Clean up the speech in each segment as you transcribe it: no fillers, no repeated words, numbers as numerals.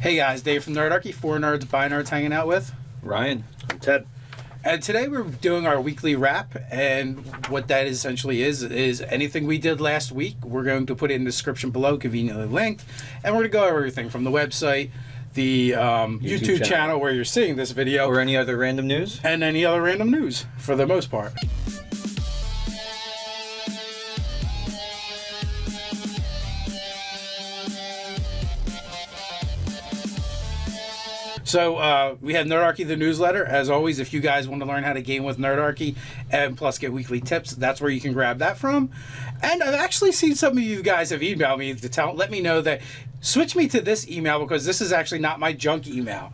Hey guys, Dave from Nerdarchy, 4 nerds by nerds hanging out with Ryan. I'm Ted. And today we're doing our weekly wrap, and what that essentially is anything we did last week, we're going to put it in the description below, conveniently linked, and we're going to go over everything from the website, the YouTube channel where you're seeing this video, Or any other random news. and any other random news, for the most part. So we have Nerdarchy, the newsletter. As always, if you guys want to learn how to game with Nerdarchy and plus get weekly tips, that's where you can grab that from. And I've actually seen some of you guys have emailed me to let me know that switch me to this email because this is actually not my junk email.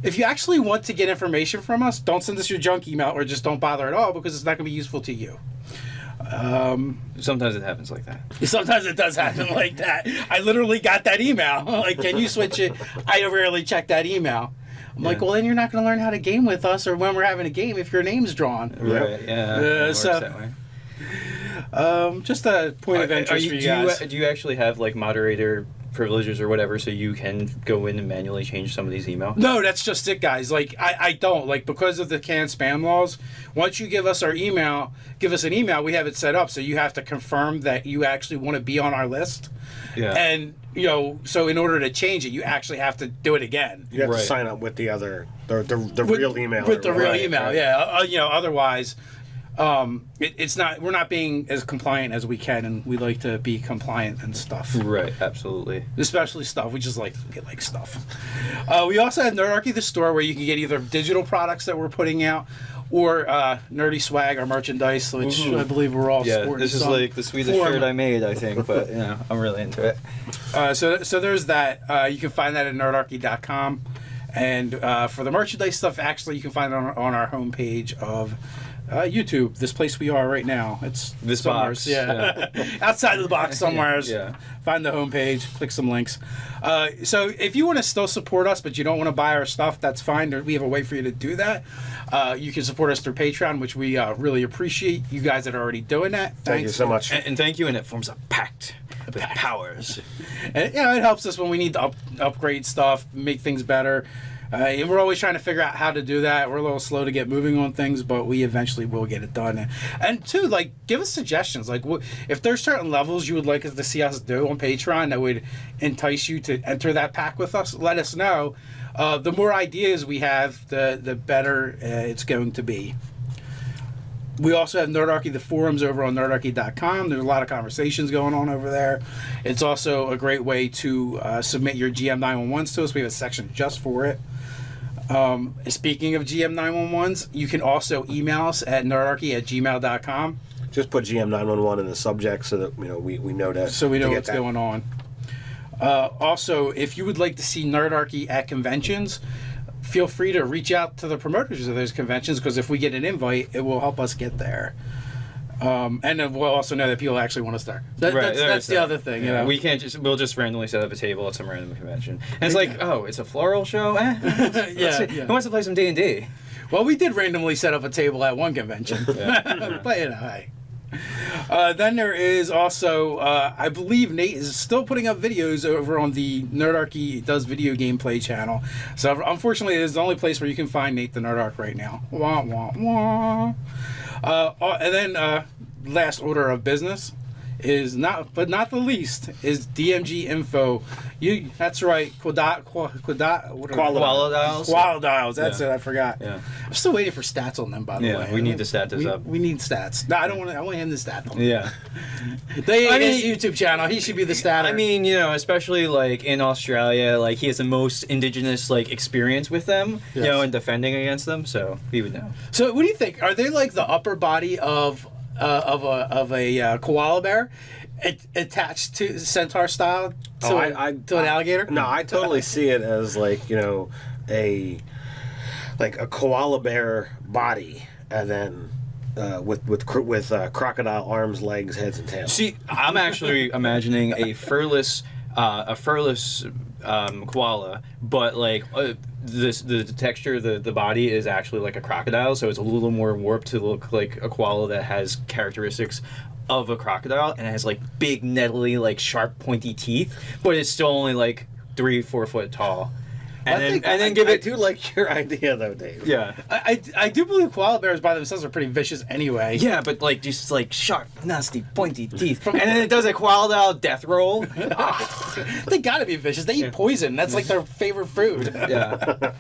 If you actually want to get information from us, don't send us your junk email or just don't bother at all because it's not going to be useful to you. Sometimes it happens like that. Sometimes it does happen like that. I literally got that email. Like, can you switch it? I rarely check that email. I'm like, well, then you're not going to learn how to game with us or when we're having a game if your name's drawn. Right, yeah. It works that way. Just a point of interest for you guys. Do you actually have, like, moderator privileges or whatever so you can go in and manually change some of these emails? No, that's just it, guys. Like, I don't. Like, because of the canned spam laws, once you give us our email, give us an email, we have it set up so you have to confirm that you actually want to be on our list. Yeah. And, you know, so in order to change it, you actually have to do it again. You have Right. to sign up with the other, the real email. With the real Right, email, right. yeah. You know, otherwise, it's not. We're not being as compliant as we can, and we like to be compliant and stuff. Right, absolutely. Especially stuff. We just like stuff. We also have Nerdarchy, the store, where you can get either digital products that we're putting out or nerdy swag or merchandise, which I believe we're all Yeah, sporting. this is some like the Swedish form. shirt I made, I think, but, you know, I'm really into it. So there's that. You can find that at nerdarchy.com. And for the merchandise stuff, actually, you can find it on our homepage of YouTube, this place we are right now. It's This somewhere, box. yeah. Outside of the box somewhere. Yeah. Find the homepage, click some links. So if you want to still support us, but you don't want to buy our stuff, that's fine. We have a way for you to do that. You can support us through Patreon, which we really appreciate. You guys that are already doing that, thanks. Thank you so much. And thank you, and it forms a pact with powers. And, you know, it helps us when we need to upgrade stuff, make things better. And we're always trying to figure out how to do that. We're a little slow to get moving on things, but we eventually will get it done. And two, like, give us suggestions. Like, if there's certain levels you would like us to see us do on Patreon that would entice you to enter that pack with us, let us know. The more ideas we have, the better it's going to be. We also have Nerdarchy, the forums over on nerdarchy.com. There's a lot of conversations going on over there. It's also a great way to submit your GM 911s to us. We have a section just for it. Speaking of GM 911s, you can also email us at nerdarchy@gmail.com. Just put GM911 in the subject so that we know that. So we know to get what's that. going on. Also, if you would like to see Nerdarchy at conventions, feel free to reach out to the promoters of those conventions because if we get an invite, it will help us get there. And then we'll also know that people actually want to start. That's the other thing. You know? We'll just randomly set up a table at some random convention. And it's like, oh, it's a floral show? Yeah. Who wants to play some D&D? Well, we did randomly set up a table at one convention. But, you know, hey. Then there is also, I believe Nate is still putting up videos over on the Nerdarchy Does Video Gameplay channel. So, unfortunately, it is the only place where you can find Nate the Nerdarch right now. Wah, wah, wah. And then, last order of business is not the least is DMG info. That's right. Qualidials. That's it. I forgot. Yeah. I'm still waiting for stats on them. By the way, we need to stat this up. We need stats. No, I don't want to. I want him to stat them. Yeah. His YouTube channel. He should be the statter. I mean, you know, especially like in Australia, like he has the most indigenous like experience with them, Yes. you know, and defending against them, so he would know. So, what do you think? Are they like the upper body of a koala bear, attached to centaur style to an alligator? No, I totally see it as like a koala bear body, and then with crocodile arms, legs, heads, and tails. See, I'm actually imagining a furless koala, but like the texture, the body is actually like a crocodile, so it's a little more warped to look like a koala that has characteristics of a crocodile, and it has like big, nettly, like sharp, pointy teeth, but it's still only like 3-4 foot tall. and then give I it. do like your idea though, Dave. Yeah. I do believe koala bears by themselves are pretty vicious anyway. Yeah, but like just like sharp, nasty, pointy teeth, and then it does a koala death roll. They gotta be vicious. They eat poison. That's like their favorite food. Yeah.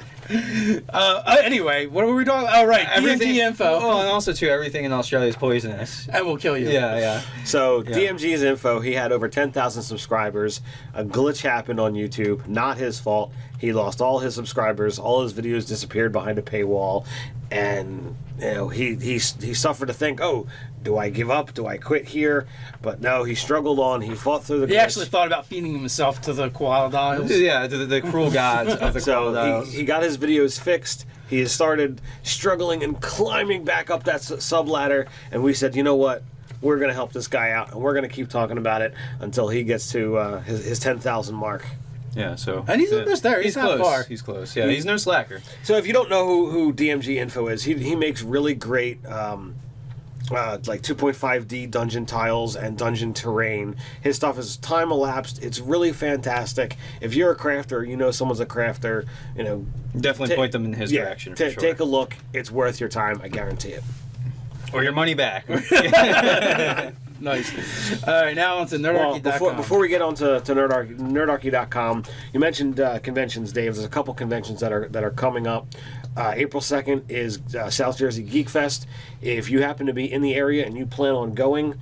Anyway, what were we talking about? Oh, right. DMG info. Oh, and also, too, everything in Australia is poisonous. And will kill you. Yeah. So DMG's info, he had over 10,000 subscribers. A glitch happened on YouTube. Not his fault. He lost all his subscribers. All his videos disappeared behind a paywall. And he suffered to think, oh, do I give up? Do I quit here? But no, he struggled on. He fought through the glitch. He actually thought about feeding himself to the koala dials. Yeah, the cruel gods of the So crocodiles. he got his videos fixed. He has started struggling and climbing back up that sub ladder. And we said, you know what? We're going to help this guy out. And we're going to keep talking about it until he gets to his 10,000 mark. Yeah, so And he's almost there. He's not close. far. He's close. Yeah, he's no slacker. So if you don't know who DMG Info is, he makes really great like 2.5D dungeon tiles and dungeon terrain. His stuff is time elapsed. It's really fantastic. If you're a crafter, you know someone's a crafter, Definitely point them in his direction. For sure. Take a look. It's worth your time. I guarantee it. Or your money back. Nice. All right, now on to Nerdarchy.com. Before we get on to Nerdarchy.com, you mentioned conventions, Dave. There's a couple conventions that are coming up. April 2nd is South Jersey Geek Fest. If you happen to be in the area and you plan on going,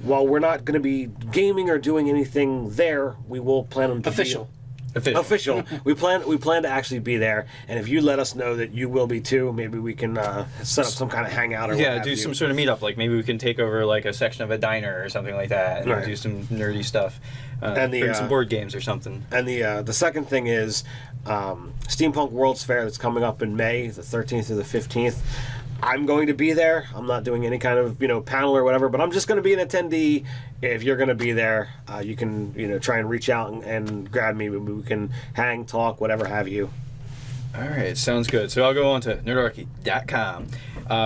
while we're not going to be gaming or doing anything there, we will plan on Official. Official. we plan to actually be there, and if you let us know that you will be too, maybe we can set up some kind of hangout or Yeah, do some sort of meetup. Like maybe we can take over like a section of a diner or something like that, and Right. do some nerdy stuff. And bring some board games or something. And the second thing is Steampunk World's Fair that's coming up in May, the 13th to the 15th. I'm going to be there. I'm not doing any kind of panel or whatever, but I'm just going to be an attendee. If you're going to be there, you can try and reach out and grab me. We can hang, talk, whatever have you. All right, sounds good. So I'll go on to Nerdarchy.com.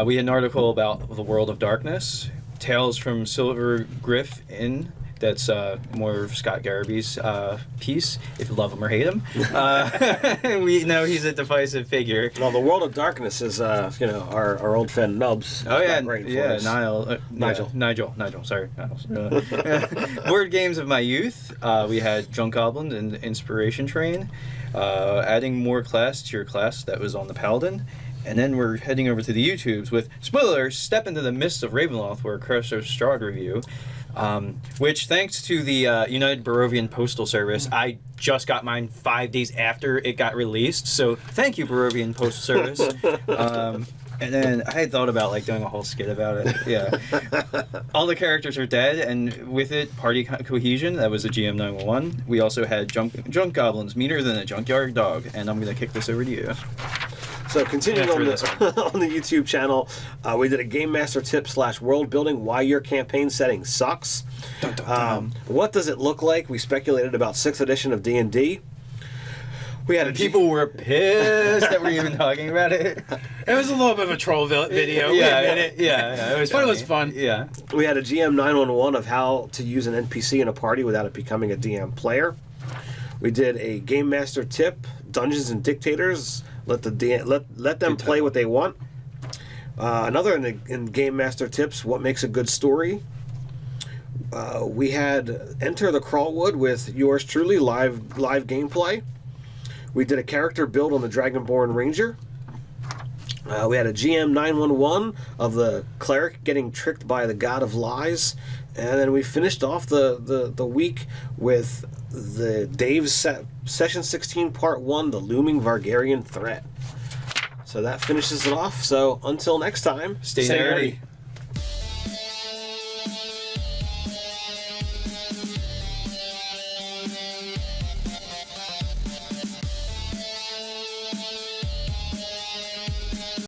We had an article about the World of Darkness, Tales from Silver Gryff Inn. That's more of Scott Garaby's piece, if you love him or hate him. We know he's a divisive figure. Well, the World of Darkness is, our old friend Nubs. Oh yeah, Great for yeah, us. Nigel. Sorry, Niles. Board games of my youth. We had Junk Goblins and Inspiration Train. Adding more class to your class that was on the Paladin. And then we're heading over to the YouTubes with spoilers. Step into the Mists of Ravenloft, where Crossover Strahd review. Which, thanks to the United Barovian Postal Service, I just got mine 5 days after it got released. So thank you, Barovian Postal Service. And then I had thought about doing a whole skit about it. Yeah, all the characters are dead, and with it, party cohesion. That was a GM 911. We also had junk goblins, meaner than a junkyard dog. And I'm gonna kick this over to you. So continuing on the YouTube channel, we did a Game Master tip / world building, why your campaign setting sucks. Dun, dun, dun. What does it look like? We speculated about 6th edition of D&D. We had People were pissed that we're even talking about it. It was a little bit of a troll video. Yeah, We admit it. yeah, it was. But funny. it was fun. Yeah. We had a GM 911 of how to use an NPC in a party without it becoming a DM player. We did a Game Master tip, Dungeons and Dictators. Let them play what they want. Another in Game Master tips, what makes a good story. We had Enter the Crawlwood with yours truly, live gameplay. We did a character build on the Dragonborn Ranger. We had a GM 911 of the cleric getting tricked by the god of lies. And then we finished off the week with the Dave's Session 16 Part 1, the looming Vargarian threat. So that finishes it off. So until next time, Stay nerdy.